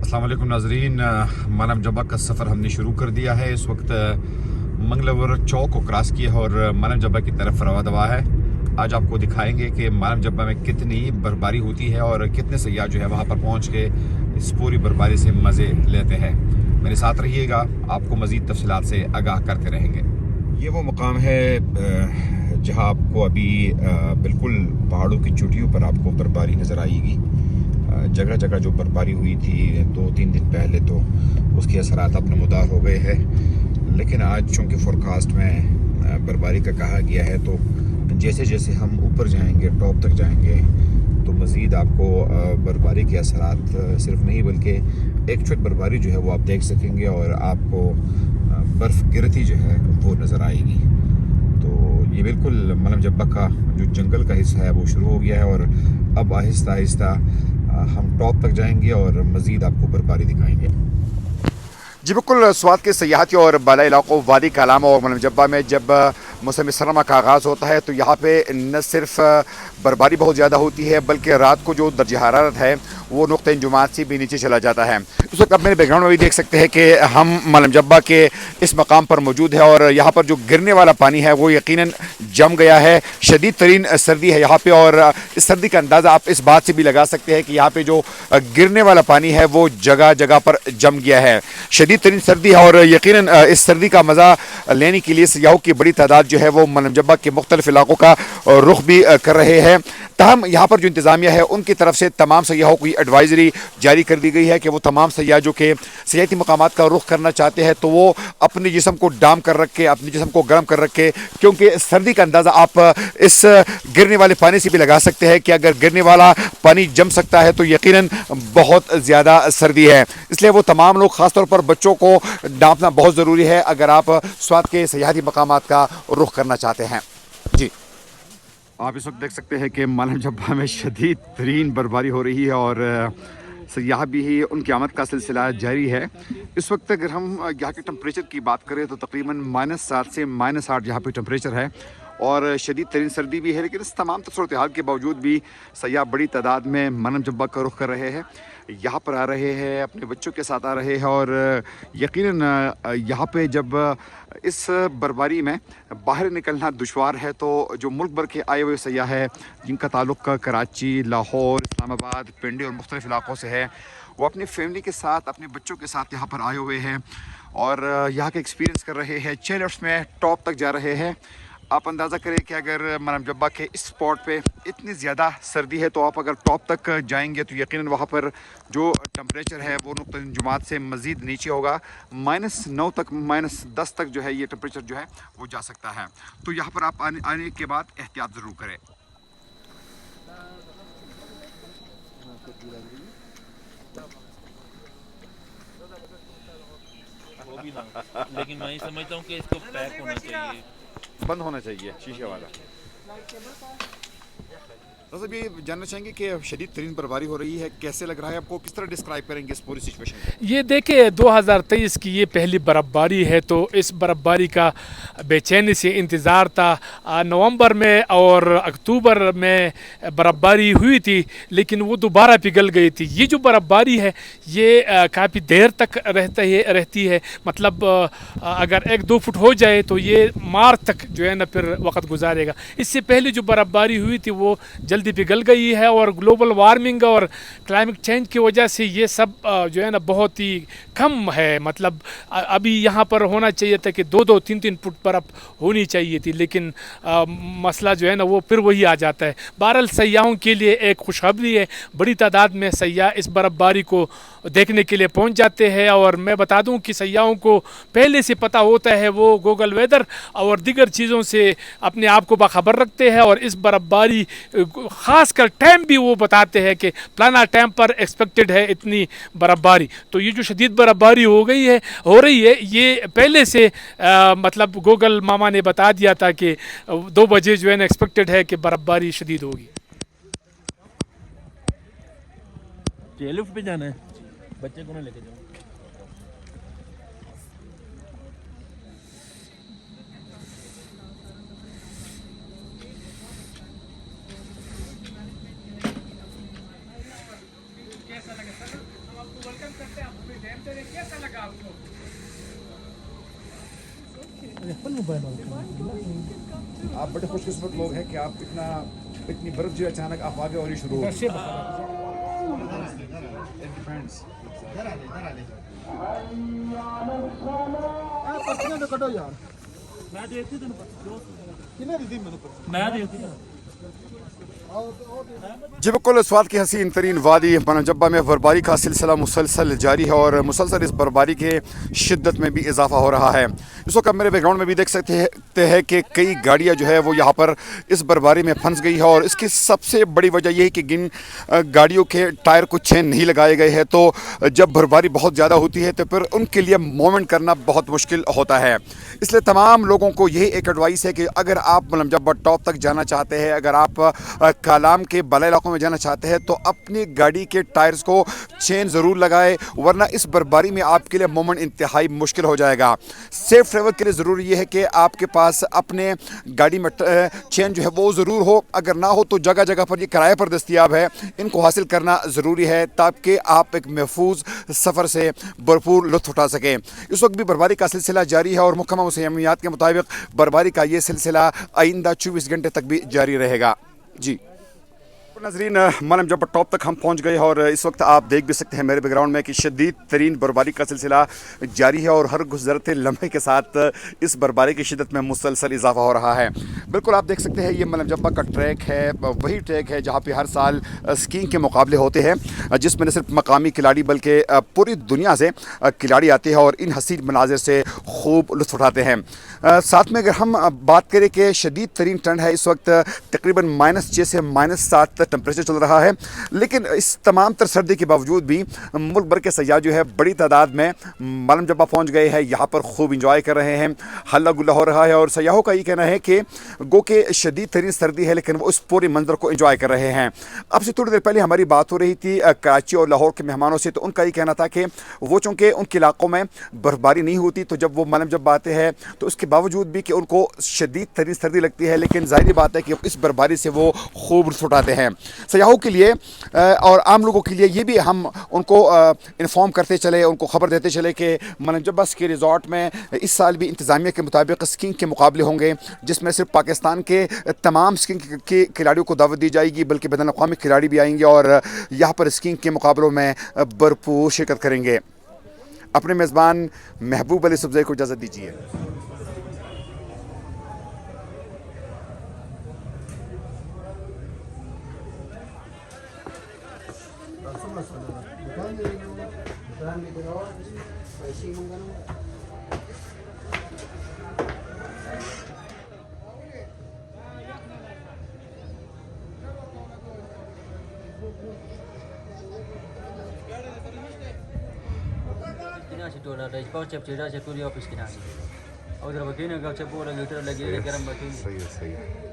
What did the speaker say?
अस्सलाम वालेकुम नाजरीन, मानव जब्बा का सफ़र हमने शुरू कर दिया है। इस वक्त मंगलवर चौक को क्रॉस किया है और मानव जब्बा की तरफ रवा दवा है। आज आपको दिखाएंगे कि मानव जब्बा में कितनी बर्फबारी होती है और कितने सयाह जो है वहाँ पर पहुँच के इस पूरी बर्फबारी से मज़े लेते हैं। मेरे साथ रहिएगा, आपको मज़ीद तफसीलात से आगाह करते रहेंगे। ये वो मुकाम है जहाँ आपको अभी बिल्कुल पहाड़ों की चोटियों पर आपको बर्फबारी नज़र आएगी। जगह जगह जो बर्फबारी हुई थी 2-3 दिन पहले, तो उसके असरात अब नमूदार हो गए हैं। लेकिन आज चूँकि फोरकास्ट में बर्फबारी का कहा गया है, तो जैसे जैसे हम ऊपर जाएंगे, टॉप तक जाएंगे, तो मज़ीद आपको बर्फबारी के असरात सिर्फ नहीं बल्कि एक्चुअल बर्फबारी जो है वो आप देख सकेंगे और आपको बर्फ़ गिरती जो है वो नज़र आएगी। तो ये बिल्कुल मानव जब्बा का जो जंगल का हिस्सा है वो शुरू हो गया है और अब आहिस्ता आहिस्ता हम टॉप तक जाएंगे और मज़ीद आपको बर्फबारी दिखाएंगे। जी बिल्कुल, स्वात के सयाहती और बाला इलाकों वादी कालामा और मानव जब्बा में जब मौसम सरमा का आगाज़ होता है तो यहाँ पे न सिर्फ बर्फबारी बहुत ज़्यादा होती है बल्कि रात को जो दर्जा हरारत है वो नुक़्ते इंजुमात से भी नीचे चला जाता है। इस वक्त आप मेरे बैकग्राउंड में भी देख सकते हैं कि हम मानव जब्बा के इस मकाम पर मौजूद है और यहाँ पर जो गिरने वाला पानी है वो यकीनन जम गया है। शदीद तरीन सर्दी है यहाँ पे और इस सर्दी का अंदाज़ा आप इस बात से भी लगा सकते हैं कि यहाँ पे जो गिरने वाला पानी है वो जगह जगह पर जम गया है। शदीद तरीन सर्दी है और यकीनन इस सर्दी का मज़ा लेने के लिए सयाहों की बड़ी तादाद जो है वो मानव जब्बा के मुख्तलिफ इलाकों का रुख भी कर रहे हैं। ताहम यहाँ पर जो इंतज़ामिया है उनकी तरफ से तमाम सयाहों की एडवाइजरी जारी कर दी गई है कि वो तमाम सयाह जो कि सियाहती मकामात का रुख करना चाहते हैं तो वो अपने जिस्म को डाम कर रखे, अपने जिस्म को गर्म कर रखे, क्योंकि सर्दी का अंदाज़ा आप इस गिरने वाले पानी से भी लगा सकते हैं कि अगर गिरने वाला पानी जम सकता है तो यकीनन बहुत ज़्यादा सर्दी है। इसलिए वो तमाम लोग, ख़ासतौर पर बच्चों को डांपना बहुत ज़रूरी है अगर आप स्वात के सियाहती मकामात का रुख करना चाहते हैं। जी, आप इस वक्त देख सकते हैं कि मानव जब्बा में शदीद तरीन बर्फबारी हो रही है और सयाह भी ही उनकी आमद का सिलसिला जारी है। इस वक्त अगर हम यहाँ के टेम्परेचर की बात करें तो तकरीबन -7 से -8 यहाँ पे टेम्परेचर है और शदीद तरीन सर्दी भी है। लेकिन इस तमाम सूरत हाल के बावजूद भी सयाह बड़ी तादाद में मानव जब्बा का रुख कर रहे हैं, यहाँ पर आ रहे हैं, अपने बच्चों के साथ आ रहे हैं और यकीनन यहाँ पे जब इस बर्फबारी में बाहर निकलना दुश्वार है तो जो मुल्क भर के आए हुए सयाह हैं जिनका ताल्लुक़ कराची, लाहौर, इस्लामाबाद, पिंडी और मुख्तलिफ इलाक़ों से है, वो अपनी फैमिली के साथ, अपने बच्चों के साथ यहाँ पर आए हुए हैं और यहाँ का एक्सपीरियंस कर रहे हैं। चेयरलिफ्ट्स में टॉप तक जा रहे हैं। आप अंदाज़ा करें कि अगर मानव जब्बा के इस स्पॉट पे इतनी ज़्यादा सर्दी है तो आप अगर टॉप तक जाएंगे तो यकीनन वहाँ पर जो टेम्परेचर है वो नुक़्ता इंजुमात से मज़ीद नीचे होगा। -9 तक, -10 तक जो है ये टेम्परेचर जो है वो जा सकता है। तो यहाँ पर आप आने के बाद एहतियात ज़रूर करें। वो भी ना, लेकिन मैं समझता हूँ कि इसको पैक होना चाहिए, बंद होना चाहिए शीशे वाला। तो सब ये जानना चाहेंगे कि शदीद तरीन बर्फबारी हो रही है, कैसे लग रहा है आपको, किस तरह डिस्क्राइब करेंगे इस पूरी सिचुएशन को? ये देखिए 2023 की ये पहली बर्फबारी है तो इस बर्फबारी का बेचैनी से इंतज़ार था। नवंबर में और अक्टूबर में बर्फबारी हुई थी लेकिन वो दोबारा पिघल गई थी। ये जो बर्फबारी है ये काफ़ी देर तक रहती है, मतलब अगर 1-2 फुट हो जाए तो ये मार्च तक जो है ना फिर वक्त गुजारेगा। इससे पहले जो बर्फबारी हुई थी वो जल्दी पिघल गई है और ग्लोबल वार्मिंग और क्लाइमेट चेंज की वजह से ये सब जो है ना बहुत ही कम है। मतलब अभी यहाँ पर होना चाहिए था कि 2-2, 3-3 फुट बर्फ़ होनी चाहिए थी, लेकिन मसला जो है ना वो फिर वही आ जाता है। बहरहाल सयाहों के लिए एक खुशखबरी है, बड़ी तादाद में सयाह इस बर्फबारी को देखने के लिए पहुँच जाते हैं और मैं बता दूँ कि सयाहों को पहले से पता होता है, वो गूगल वेदर और दीगर चीज़ों से अपने आप को बाखबर रखते हैं और इस बर्फबारी ख़ास कर टाइम भी वो बताते हैं कि फलाना टाइम पर एक्सपेक्टेड है इतनी बर्फबारी। तो ये जो शदीद बर्फबारी हो रही है ये पहले से मतलब गूगल मामा ने बता दिया था कि 2 बजे जो है ना एक्सपेक्टेड है कि बर्फबारी शदीद होगी। लिफ्ट पे जाना है, बच्चे को ना लेके जाओ। कैसा लगा सर, हम आपको वेलकम कैसा लगा आपको? आप बड़े खुशकिस्मत लोग हैं कि आप इतनी बर्फ जो अचानक आप आगे और ये शुरू हो गई। It depends. जी बिल्कुल, इस बात की हसीन तरीन वादी मनजब्बा में बर्फबारी का सिलसिला मुसलसल जारी है और मुसलसल इस बर्फबारी के शिद्दत में भी इजाफा हो रहा है। इस वक्त आप मेरे बैकग्राउंड में भी देख सकते हैं कि कई गाड़ियां जो है वो यहाँ पर इस बर्फबारी में फंस गई है और इसकी सबसे बड़ी वजह यह है कि जिन गाड़ियों के टायर को चेन नहीं लगाए गए हैं, तो जब बर्फबारी बहुत ज़्यादा होती है तो फिर उनके लिए मूवमेंट करना बहुत मुश्किल होता है। इसलिए तमाम लोगों को यही एक एडवाइस है कि अगर आप मनजब्बा टॉप तक जाना चाहते हैं, अगर आप कालाम के बड़ा इलाकों में जाना चाहते हैं, तो अपनी गाड़ी के टायर्स को चेन ज़रूर लगाए, वरना इस बर्फबारी में आपके लिए मूवमेंट इंतहाई मुश्किल हो जाएगा। सेफ ट्रैवल के लिए ज़रूरी ये है कि आपके पास अपने गाड़ी में चेन जो है वो ज़रूर हो, अगर ना हो तो जगह जगह पर ये किराए पर दस्तियाब है, इनको हासिल करना ज़रूरी है ताकि आप एक महफूज सफ़र से भरपूर लुत्फ़ उठा सकें। इस वक्त भी बर्फबारी का सिलसिला जारी है और मुहकमा मौसमियात के मुताबिक बर्फबारी का ये सिलसिला आइंदा 24 घंटे तक भी जारी रहेगा। जी नाज़रीन, मनजब्बा टॉप तक हम पहुंच गए और इस वक्त आप देख भी सकते हैं मेरे बैकग्राउंड में कि शदीद तरीन बर्फबारी का सिलसिला जारी है और हर गुजरते लम्हे के साथ इस बर्फबारी की शिद्दत में मुसलसल इजाफा हो रहा है। बिल्कुल आप देख सकते हैं ये मनजब्बा का ट्रैक है, वही ट्रैक है जहाँ पे हर साल स्कीइंग के मुकाबले होते हैं, जिसमें न सिर्फ मकामी खिलाड़ी बल्कि पूरी दुनिया से खिलाड़ी आते हैं और इन हसीन मनाजिर से खूब लुत्फ़ उठाते हैं। साथ में अगर हम बात करें कि शदीद तरीन ठंड है, इस वक्त तकरीबन -6 से -7 टेम्परेचर चल रहा है, लेकिन इस तमाम तर सर्दी के बावजूद भी मुल्क भर के सयाह जो है बड़ी तादाद में मनजब्बा पहुंच गए हैं, यहाँ पर खूब इंजॉय कर रहे हैं, हल्ला गुल्ला हो रहा है और सयाहों का ये कहना है कि गो के शदीद तरीन सर्दी है लेकिन वो उस पूरे मंजर को इंजॉय कर रहे हैं। अब से थोड़ी देर पहले हमारी बात हो रही थी कराची और लाहौर के मेहमानों से, तो उनका ये कहना था कि वो चूँकि उनके इलाकों में बर्फबारी नहीं होती तो जब वो मनजब्बा आते हैं तो उसके बावजूद भी कि उनको शदीद तरीन सर्दी लगती है, लेकिन ज़ाहिर बात है कि इस बर्फबारी से वो खूब लुत्फ़ उठाते हैं। सयाहों के लिए और आम लोगों के लिए ये भी हम उनको इन्फॉर्म करते चले, उनको खबर देते चले कि मनजब्बा स्की रिज़ॉर्ट में इस साल भी इंतज़ामिया के मुताबिक स्कीइंग के मुकाबले होंगे, जिसमें सिर्फ पाकिस्तान के तमाम स्कीइंग के खिलाड़ियों को दावत दी जाएगी बल्कि बैनुल अक़वामी खिलाड़ी भी आएंगे और यहाँ पर स्कीइंग के मुकाबलों में भरपूर शिरकत करेंगे। अपने मेज़बान महबूब अली सुबज़ई को इजाज़त दीजिए। सही है।